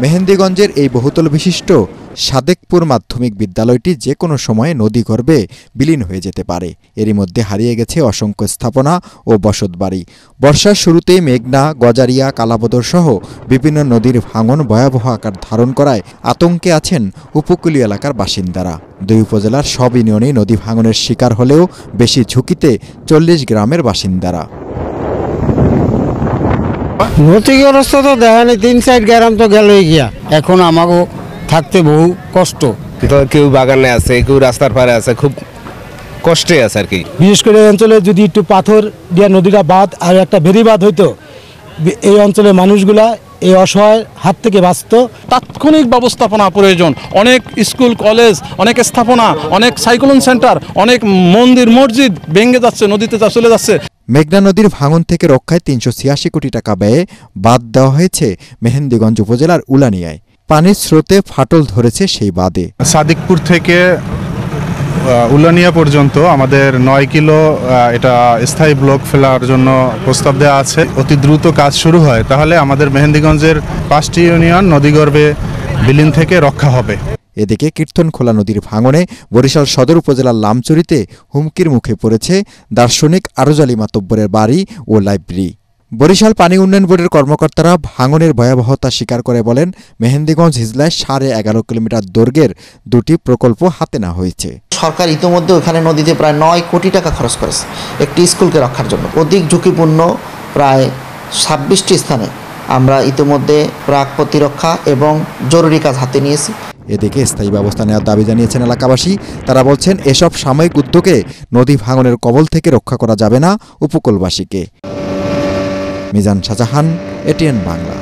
মেহেন্দিগঞ্জের এই বহুতল বিশিষ্ট সাদেকপুর মাধ্যমিক বিদ্যালয়টি যে কোনো সময়ে নদীগর্ভে বিলীন হয়ে যেতে পারে। এরই মধ্যে হারিয়ে গেছে অসংখ্য স্থাপনা ও বসতবাড়ি। বর্ষার শুরুতেই মেঘনা, গজারিয়া, কালাবদর সহ বিভিন্ন নদীর ভাঙন ভয়াবহ আকার ধারণ করায় আতঙ্কে আছেন উপকূলীয় এলাকার বাসিন্দারা। দুই উপজেলার সব ইউনিয়নেই নদী ভাঙনের শিকার হলেও বেশি ঝুঁকিতে 40 গ্রামের বাসিন্দারা। ক্ষতিগ্রস্ত তো দেখেনি, 3-4 গ্রাম তো গেলই গিয়া। এখন আমাকেও থাকতে বহু কষ্ট। কেউ বাগানে আছে, কেউ রাস্তার পারে আছে, খুব কষ্টে আছে আর কি। বিশেষ করে এই অঞ্চলে যদি একটু পাথর দিয়া নদীটা বাঁধ আর একটা ভেরি বাঁধ হইতো, এই অঞ্চলের মানুষগুলা এই অসহায় হাত থেকে বাঁচত। তাৎক্ষণিক ব্যবস্থাপনা প্রয়োজন। অনেক স্কুল, কলেজ, অনেক স্থাপনা, অনেক সাইক্লোন সেন্টার, অনেক মন্দির, মসজিদ ভেঙে যাচ্ছে, নদীতে চলে যাচ্ছে। মেঘনা নদীর ভাঙন থেকে রক্ষায় 386 কোটি টাকা ব্যয়ে বাঁধ দেওয়া হয়েছে মেহেন্দিগঞ্জ উপজেলার উলানিয়ায়। পানির স্রোতে ফাটল ধরেছে সেই বাঁধে। সাদিকপুর থেকে উলানিয়া পর্যন্ত আমাদের 9 কিলো এটা স্থায়ী ব্লক ফেলার জন্য প্রস্তাব দেওয়া আছে। অতি দ্রুত কাজ শুরু হয় তাহলে আমাদের মেহেন্দিগঞ্জের 5টি ইউনিয়ন নদীগর্ভে বিলীন থেকে রক্ষা হবে। এদিকে কীর্তনখোলা নদীর ভাঙনে বরিশাল সদর উপজেলার লামচুরিতে হুমকির মুখে পড়েছে দার্শনিক আরজ আলী মাতব্বরের বাড়ি ও লাইব্রেরি। বরিশাল পানি উন্নয়ন বোর্ডের কর্মকর্তারা ভাঙনের ভয়াবহতা স্বীকার করে বলেন, মেহেন্দিগঞ্জ হিজলায় 11.5 কিলোমিটার দৈর্ঘ্যের 2টি প্রকল্প হাতে নেওয়া হয়েছে। সরকার ইতিমধ্যে ওখানে নদীতে প্রায় 9 কোটি টাকা খরচ করেছে একটি স্কুলকে রক্ষার জন্য। অধিক ঝুঁকিপূর্ণ প্রায় 26টি স্থানে আমরা ইতিমধ্যে প্রাক প্রতিরক্ষা এবং জরুরি কাজ হাতে নিয়েছি। এদিকে স্থায়ী ব্যবস্থা নেওয়ার দাবি জানিয়েছেন এলাকাবাসী। তারা বলছেন, এসব সাময়িক উদ্যোগে নদী ভাঙনের কবল থেকে রক্ষা করা যাবে না উপকূলবাসীকে। মিজান শাহজাহান, এটিএন বাংলা।